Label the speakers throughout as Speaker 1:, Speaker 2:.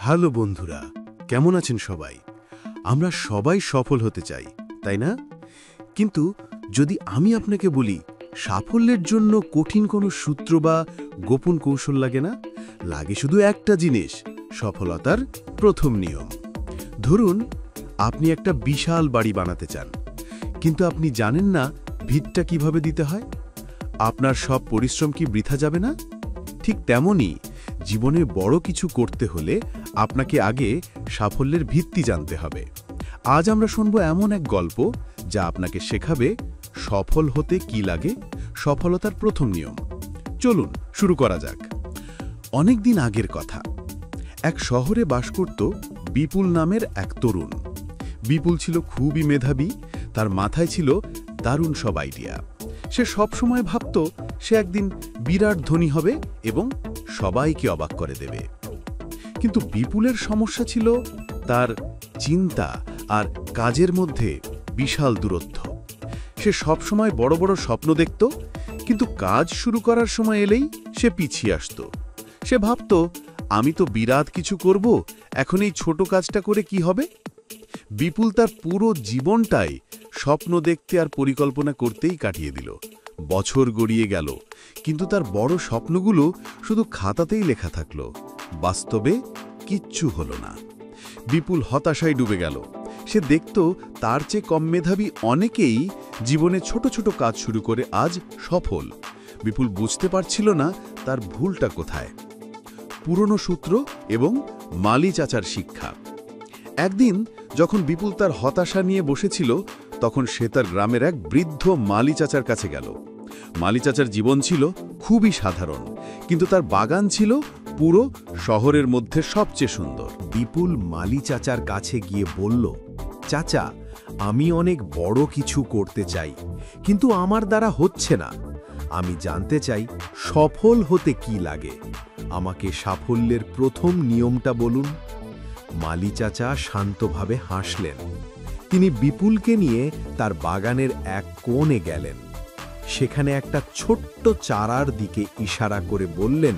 Speaker 1: Hello বন্ধুরা, কেমন আছেন সবাই? আমরা সবাই সফল হতে চাই, তাই না? কিন্তু যদি আমি আপনাকে বলি সাফল্যের জন্য কঠিন কোনো সূত্র বা গোপন কৌশল লাগে না, লাগে শুধু একটা জিনিস, সফলতার প্রথম নিয়ম। ধরুন আপনি একটা বিশাল বাড়ি বানাতে চান, কিন্তু আপনি জানেন না ভিতটা কিভাবে দিতে হয়। আপনার সব পরিশ্রম কি বৃথা যাবে না? ঠিক তেমনই জীবনে বড় কিছু করতে হলে আপনাকে আগে সাফল্যের ভিত্তি জানতে হবে। আজ আমরা শুনব এমন এক গল্প যা আপনাকে শেখাবে সফল হতে কি লাগে, সফলতার প্রথম নিয়ম। চলুন শুরু করা যাক। অনেক দিন আগের কথা, এক শহরে বাস করত বিপুল নামের এক তরুণ। বিপুল ছিল খুবই মেধাবী, তার মাথায় ছিল দারুণ সব আইডিয়া। সে সবসময় ভাবত সে একদিন বিরাট ধনী হবে এবং সবাইকে অবাক করে দেবে। কিন্তু বিপুলের সমস্যা ছিল তার চিন্তা আর কাজের মধ্যে বিশাল দূরত্ব। সে সবসময় বড় বড় স্বপ্ন দেখত, কিন্তু কাজ শুরু করার সময় এলেই সে পিছিয়ে আসত। সে ভাবত, আমি তো বিরাট কিছু করব, এখন এই ছোট কাজটা করে কি হবে? বিপুল তার পুরো জীবনটাই স্বপ্ন দেখতে আর পরিকল্পনা করতেই কাটিয়ে দিল। বছর গড়িয়ে গেল, কিন্তু তার বড় স্বপ্নগুলো শুধু খাতাতেই লেখা থাকল, বাস্তবে কিচ্ছু হলো না। বিপুল হতাশায় ডুবে গেল। সে দেখত তার চেয়ে কম মেধাবী অনেকেই জীবনে ছোট ছোট কাজ শুরু করে আজ সফল। বিপুল বুঝতে পারছিল না তার ভুলটা কোথায়। পুরনো সূত্র এবং মালি চাচার শিক্ষা। একদিন যখন বিপুল তার হতাশা নিয়ে বসেছিল, তখন সে তার গ্রামের এক বৃদ্ধ মালি চাচার কাছে গেল। মালি চাচার জীবন ছিল খুবই সাধারণ, কিন্তু তার বাগান ছিল পুরো শহরের মধ্যে সবচেয়ে সুন্দর।
Speaker 2: বিপুল মালি চাচার কাছে গিয়ে বলল, চাচা, আমি অনেক বড় কিছু করতে চাই, কিন্তু আমার দ্বারা হচ্ছে না। আমি জানতে চাই সফল হতে কি লাগে। আমাকে সাফল্যের প্রথম নিয়মটা বলুন। মালি চাচা শান্তভাবে হাসলেন। তিনি বিপুলকে নিয়ে তার বাগানের এক কোণে গেলেন। সেখানে একটা ছোট্ট চারার দিকে ইশারা করে বললেন,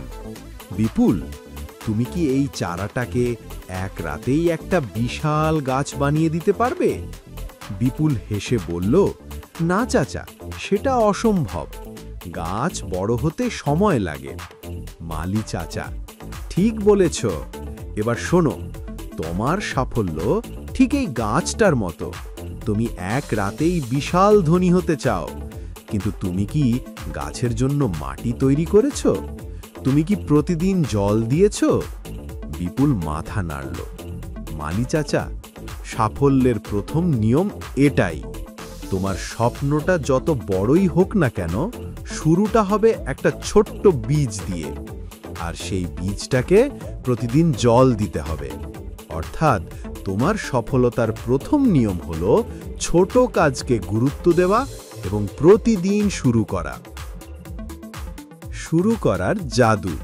Speaker 2: বিপুল, তুমি কি এই চারাটাকে এক রাতেই একটা বিশাল গাছ বানিয়ে দিতে পারবে? বিপুল হেসে বলল, না চাচা, সেটা অসম্ভব। গাছ বড় হতে সময় লাগে। মালি চাচা, ঠিক বলেছ। এবার শোনো, তোমার সাফল্য ঠিক এই গাছটার মতো। তুমি এক রাতেই বিশাল ধনী হতে চাও, কিন্তু তুমি কি গাছের জন্য মাটি তৈরি করেছ? তুমি কি প্রতিদিন জল দিয়েছ? বিপুল মাথা নাড়ল। মালি চাচা, সাফল্যের প্রথম নিয়ম এটাই। তোমার স্বপ্নটা যত বড়ই হোক না কেন, শুরুটা হবে একটা ছোট্ট বীজ দিয়ে, আর সেই বীজটাকে প্রতিদিন জল দিতে হবে। অর্থাৎ তোমার সফলতার প্রথম নিয়ম হলো ছোট কাজকে গুরুত্ব দেওয়া এবং প্রতিদিন শুরু করা। শুরু করার জাদু।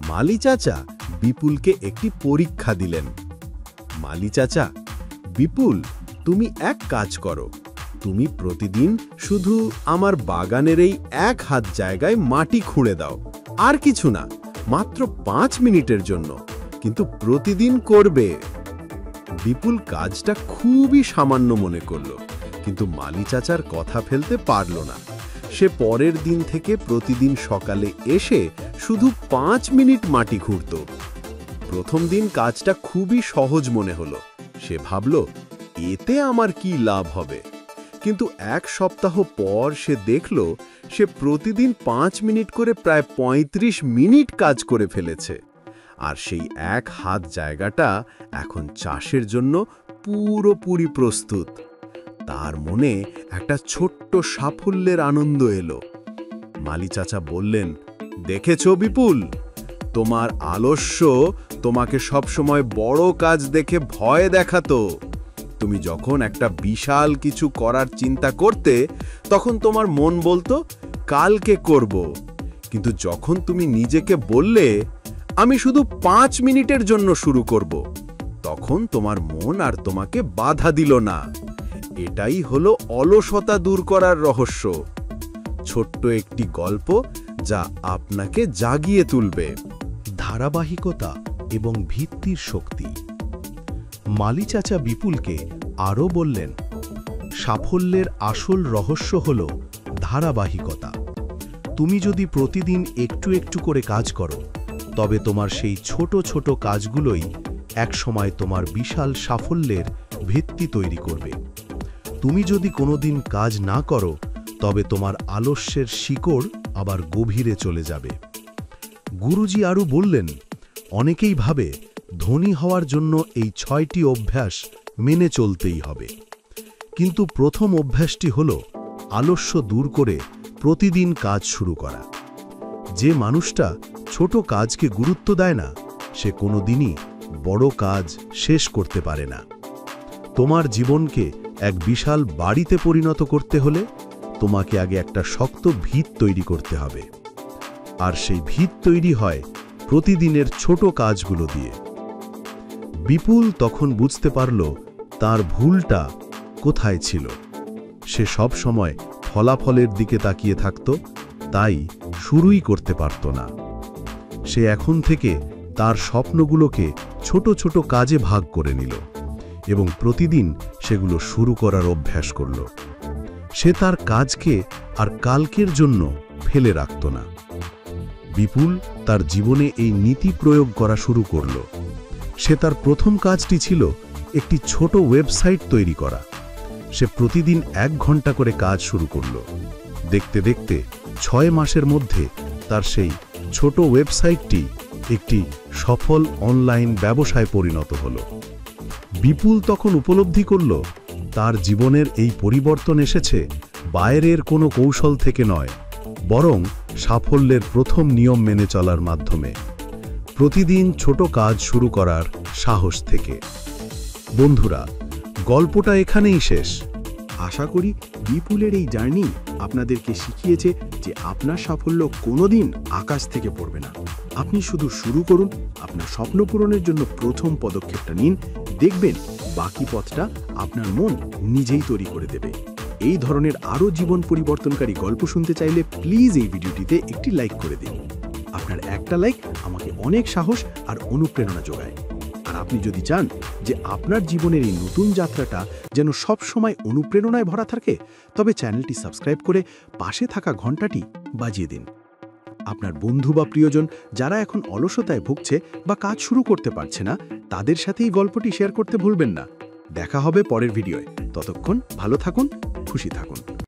Speaker 2: মালি চাচা বিপুলকে একটি পরীক্ষা দিলেন। মালি চাচা, বিপুল, তুমি এক কাজ করো। তুমি প্রতিদিন শুধু আমার বাগানের এই এক হাত জায়গায় মাটি খুঁড়ে দাও, আর কিছু না, মাত্র 5 মিনিটের জন্য, কিন্তু প্রতিদিন করবে। বিপুল কাজটা খুবই সামান্য মনে করল, কিন্তু মালি চাচার কথা ফেলতে পারল না। সে পরের দিন থেকে প্রতিদিন সকালে এসে শুধু 5 মিনিট মাটি খুঁড়ত। প্রথম দিন কাজটা খুবই সহজ মনে হলো। সে ভাবল, এতে আমার কি লাভ হবে? কিন্তু এক সপ্তাহ পর সে দেখল সে প্রতিদিন 5 মিনিট করে প্রায় 35 মিনিট কাজ করে ফেলেছে। আর সেই এক হাত জায়গাটা এখন চাষের জন্য পুরোপুরি প্রস্তুত। তার মনে একটা ছোট্ট সাফল্যের আনন্দ এলো। মালি চাচা বললেন, দেখেছো বিপুল, তোমার আলস্য তোমাকে সবসময় বড় কাজ দেখে ভয় দেখাতো। তুমি যখন একটা বিশাল কিছু করার চিন্তা করতে, তখন তোমার মন বলতো কালকে করব। কিন্তু যখন তুমি নিজেকে বললে, আমি শুধু 5 মিনিটের জন্য শুরু করব, তখন তোমার মন আর তোমাকে বাধা দিল না। এটাই হলো অলসতা দূর করার রহস্য। ছোট্ট একটি গল্প যা আপনাকে জাগিয়ে তুলবে। ধারাবাহিকতা এবং ভিত্তির শক্তি। মালি চাচা বিপুলকে আরও বললেন, সাফল্যের আসল রহস্য হল ধারাবাহিকতা। তুমি যদি প্রতিদিন একটু একটু করে কাজ করো, তবে তোমার সেই ছোট ছোট কাজগুলোই একসময় তোমার বিশাল সাফল্যের ভিত্তি তৈরি করবে। তুমি যদি কোনোদিন কাজ না করো, তবে তোমার আলস্যের শিকড় আবার গভীরে চলে যাবে। গুরুজি আরও বললেন, অনেকেই ভাবে ধনী হওয়ার জন্য এই 6টি অভ্যাস মেনে চলতেই হবে। কিন্তু প্রথম অভ্যাসটি হল আলস্য দূর করে প্রতিদিন কাজ শুরু করা। যে মানুষটা ছোট কাজকে গুরুত্ব দেয় না, সে কোনোদিনই বড় কাজ শেষ করতে পারে না। তোমার জীবনকে এক বিশাল বাড়িতে পরিণত করতে হলে তোমাকে আগে একটা শক্ত ভিত তৈরি করতে হবে। আর সেই ভিত তৈরি হয় প্রতিদিনের ছোট কাজগুলো দিয়ে। বিপুল তখন বুঝতে পারল তার ভুলটা কোথায় ছিল। সে সব সময় ফলাফলের দিকে তাকিয়ে থাকত, তাই শুরুই করতে পারত না। সে এখন থেকে তার স্বপ্নগুলোকে ছোট ছোট কাজে ভাগ করে নিল এবং প্রতিদিন সেগুলো শুরু করার অভ্যাস করল। সে তার কাজকে আর কালকের জন্য ফেলে রাখত না। বিপুল তার জীবনে এই নীতি প্রয়োগ করা শুরু করল। সে তার প্রথম কাজটি ছিল একটি ছোট ওয়েবসাইট তৈরি করা। সে প্রতিদিন 1 ঘন্টা করে কাজ শুরু করল। দেখতে দেখতে 6 মাসের মধ্যে তার সেই ছোট ওয়েবসাইটটি একটি সফল অনলাইন ব্যবসায় পরিণত হল। বিপুল তখন উপলব্ধি করল তার জীবনের এই পরিবর্তন এসেছে বাইরের কোনো কৌশল থেকে নয়, বরং সাফল্যের প্রথম নিয়ম মেনে চলার মাধ্যমে, প্রতিদিন ছোট কাজ শুরু করার সাহস থেকে। বন্ধুরা, গল্পটা এখানেই শেষ।
Speaker 3: আশা করি বিপুলের এই জার্নি আপনাদেরকে শিখিয়েছে যে আপনার সাফল্য কোনোদিন আকাশ থেকে পড়বে না। আপনি শুধু শুরু করুন, আপনার স্বপ্ন পূরণের জন্য প্রথম পদক্ষেপটা নিন, দেখবেন বাকি পথটা আপনার মন নিজেই তৈরি করে দেবে। এই ধরনের আরও জীবন পরিবর্তনকারী গল্প শুনতে চাইলে প্লিজ এই ভিডিওটিতে একটি লাইক করে দিন। আপনার একটা লাইক আমাকে অনেক সাহস আর অনুপ্রেরণা যোগায়। আর আপনি যদি চান যে আপনার জীবনের এই নতুন যাত্রাটা যেন সব সময় অনুপ্রেরণায় ভরা থাকে, তবে চ্যানেলটি সাবস্ক্রাইব করে পাশে থাকা ঘন্টাটি বাজিয়ে দিন। আপনার বন্ধু বা প্রিয়জন যারা এখন অলসতায় ভুগছে বা কাজ শুরু করতে পারছে না, তাদের সাথে এই গল্পটি শেয়ার করতে ভুলবেন না। দেখা হবে পরের ভিডিওয়। ততক্ষণ ভালো থাকুন, খুশি থাকুন।